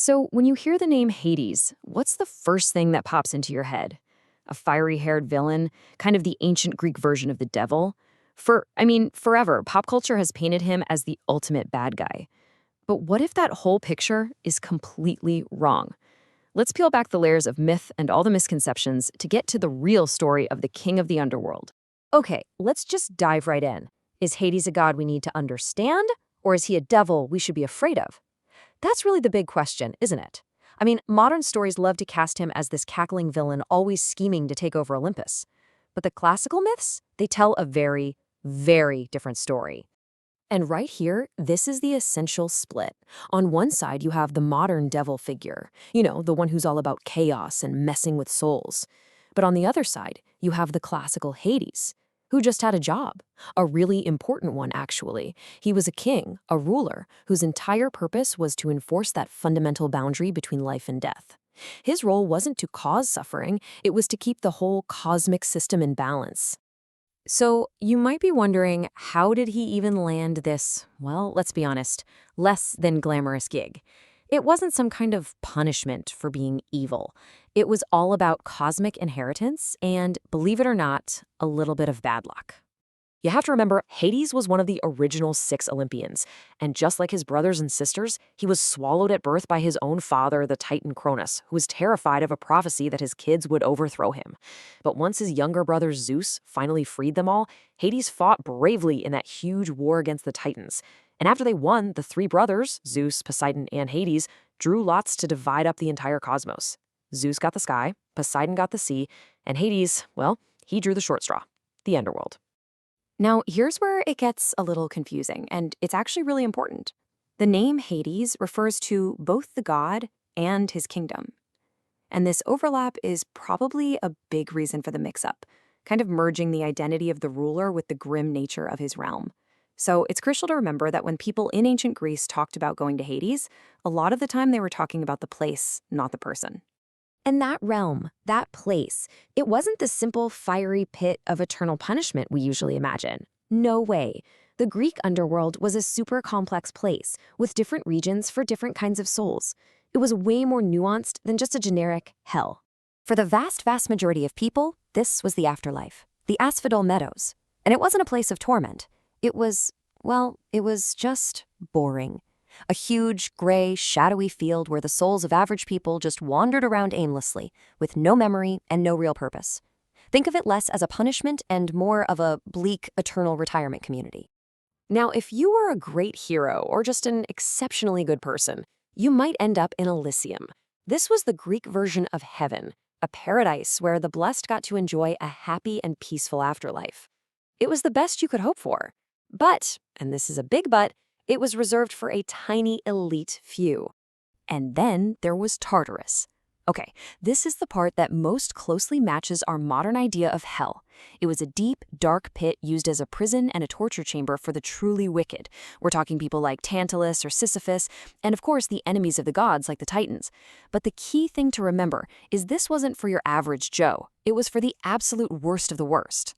So, when you hear the name Hades, what's the first thing that pops into your head? A fiery haired villain, kind of the ancient Greek version of the devil? Forever, pop culture has painted him as the ultimate bad guy. But what if that whole picture is completely wrong? Let's peel back the layers of myth and all the misconceptions to get to the real story of the king of the underworld. Okay, let's just dive right in. Is Hades a god we need to understand, or is he a devil we should be afraid of? That's really the big question, isn't it? Modern stories love to cast him as this cackling villain always scheming to take over Olympus. But the classical myths, they tell a very, very different story. And right here, this is the essential split. On one side, you have the modern devil figure, the one who's all about chaos and messing with souls. But on the other side, you have the classical Hades, who just had a job, a really important one, actually. He was a king, a ruler, whose entire purpose was to enforce that fundamental boundary between life and death. His role wasn't to cause suffering, it was to keep the whole cosmic system in balance. So, you might be wondering, how did he even land this, well, let's be honest, less than glamorous gig? It wasn't some kind of punishment for being evil. It was all about cosmic inheritance and, believe it or not, a little bit of bad luck. You have to remember, Hades was one of the original 6 Olympians, and just like his brothers and sisters, he was swallowed at birth by his own father, the Titan Cronus, who was terrified of a prophecy that his kids would overthrow him. But once his younger brother Zeus finally freed them all, Hades fought bravely in that huge war against the Titans. And after they won, the 3 brothers, Zeus, Poseidon, and Hades, drew lots to divide up the entire cosmos. Zeus got the sky, Poseidon got the sea, and Hades, well, he drew the short straw, the underworld. Now, here's where it gets a little confusing, and it's actually really important. The name Hades refers to both the god and his kingdom. And this overlap is probably a big reason for the mix-up, kind of merging the identity of the ruler with the grim nature of his realm. So it's crucial to remember that when people in ancient Greece talked about going to Hades, a lot of the time they were talking about the place, not the person. And that realm, that place, it wasn't the simple fiery pit of eternal punishment we usually imagine. No way. The Greek underworld was a super complex place with different regions for different kinds of souls. It was way more nuanced than just a generic hell. For the vast majority of people, this was the afterlife, the asphodel meadows. And it wasn't a place of torment. It was just boring. A huge, gray, shadowy field where the souls of average people just wandered around aimlessly, with no memory and no real purpose. Think of it less as a punishment and more of a bleak, eternal retirement community. Now, if you were a great hero or just an exceptionally good person, you might end up in Elysium. This was the Greek version of heaven, a paradise where the blessed got to enjoy a happy and peaceful afterlife. It was the best you could hope for. But, and this is a big but, it was reserved for a tiny elite few. And then there was Tartarus. Okay, this is the part that most closely matches our modern idea of hell. It was a deep, dark pit used as a prison and a torture chamber for the truly wicked. We're talking people like Tantalus or Sisyphus, and of course the enemies of the gods like the Titans. But the key thing to remember is this wasn't for your average Joe. It was for the absolute worst of the worst.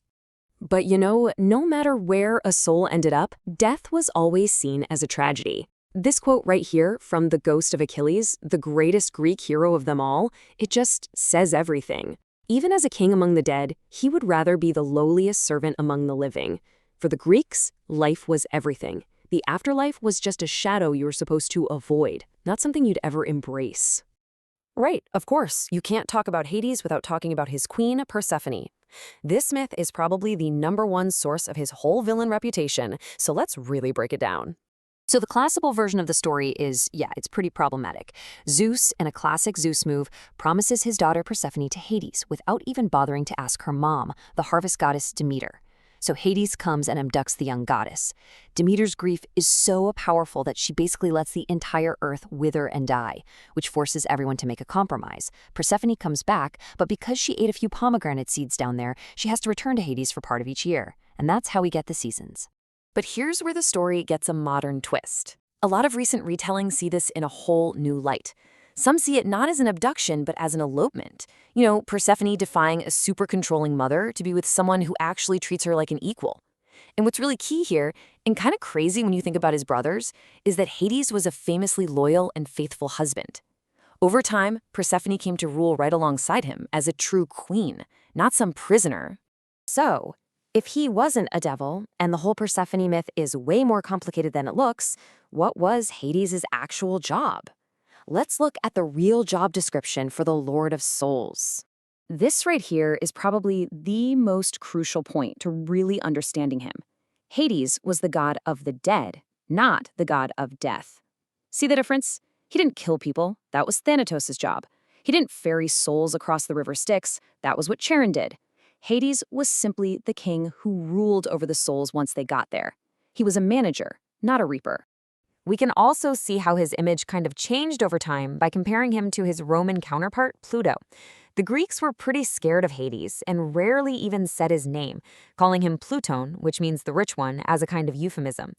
But no matter where a soul ended up, death was always seen as a tragedy. This quote right here from the ghost of Achilles, the greatest Greek hero of them all, it just says everything. Even as a king among the dead, he would rather be the lowliest servant among the living. For the Greeks, life was everything. The afterlife was just a shadow you were supposed to avoid, not something you'd ever embrace. Right, of course, you can't talk about Hades without talking about his queen, Persephone. This myth is probably the #1 source of his whole villain reputation, so let's really break it down. So the classical version of the story is, it's pretty problematic. Zeus, in a classic Zeus move, promises his daughter Persephone to Hades without even bothering to ask her mom, the harvest goddess Demeter. So Hades comes and abducts the young goddess. Demeter's grief is so powerful that she basically lets the entire earth wither and die, which forces everyone to make a compromise. Persephone comes back, but because she ate a few pomegranate seeds down there, she has to return to Hades for part of each year. And that's how we get the seasons. But here's where the story gets a modern twist. A lot of recent retellings see this in a whole new light. Some see it not as an abduction, but as an elopement. Persephone defying a super controlling mother to be with someone who actually treats her like an equal. And what's really key here, and kind of crazy when you think about his brothers, is that Hades was a famously loyal and faithful husband. Over time, Persephone came to rule right alongside him as a true queen, not some prisoner. So, if he wasn't a devil, and the whole Persephone myth is way more complicated than it looks, what was Hades' actual job? Let's look at the real job description for the Lord of Souls. This right here is probably the most crucial point to really understanding him. Hades was the god of the dead, not the god of death. See the difference? He didn't kill people. That was Thanatos' job. He didn't ferry souls across the river Styx. That was what Charon did. Hades was simply the king who ruled over the souls once they got there. He was a manager, not a reaper. We can also see how his image kind of changed over time by comparing him to his Roman counterpart, Pluto. The Greeks were pretty scared of Hades and rarely even said his name, calling him Plouton, which means the rich one, as a kind of euphemism.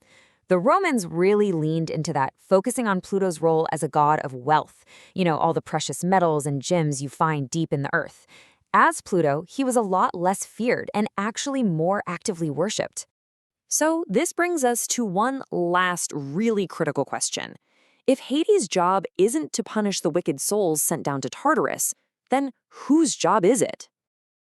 The Romans really leaned into that, focusing on Pluto's role as a god of wealth, all the precious metals and gems you find deep in the earth. As Pluto, he was a lot less feared and actually more actively worshipped. So this brings us to one last really critical question. If Hades' job isn't to punish the wicked souls sent down to Tartarus, then whose job is it?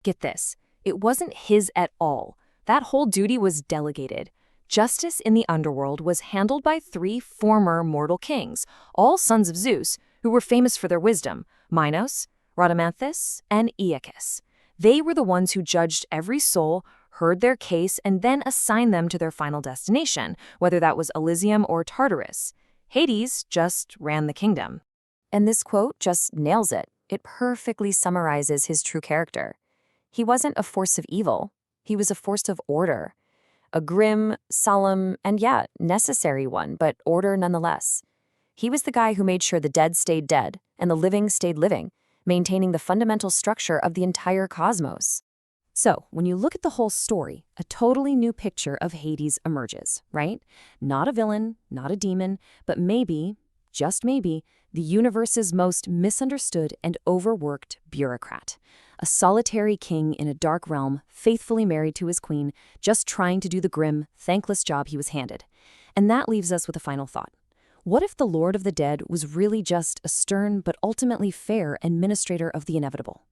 Get this, it wasn't his at all. That whole duty was delegated. Justice in the underworld was handled by 3 former mortal kings, all sons of Zeus, who were famous for their wisdom: Minos, Rhadamanthus, and Aeacus. They were the ones who judged every soul, heard their case, and then assigned them to their final destination, whether that was Elysium or Tartarus. Hades just ran the kingdom. And this quote just nails it. It perfectly summarizes his true character. He wasn't a force of evil. He was a force of order. A grim, solemn, and necessary one, but order nonetheless. He was the guy who made sure the dead stayed dead and the living stayed living, maintaining the fundamental structure of the entire cosmos. So, when you look at the whole story, a totally new picture of Hades emerges, right? Not a villain, not a demon, but maybe, just maybe, the universe's most misunderstood and overworked bureaucrat. A solitary king in a dark realm, faithfully married to his queen, just trying to do the grim, thankless job he was handed. And that leaves us with a final thought. What if the Lord of the Dead was really just a stern but ultimately fair administrator of the inevitable?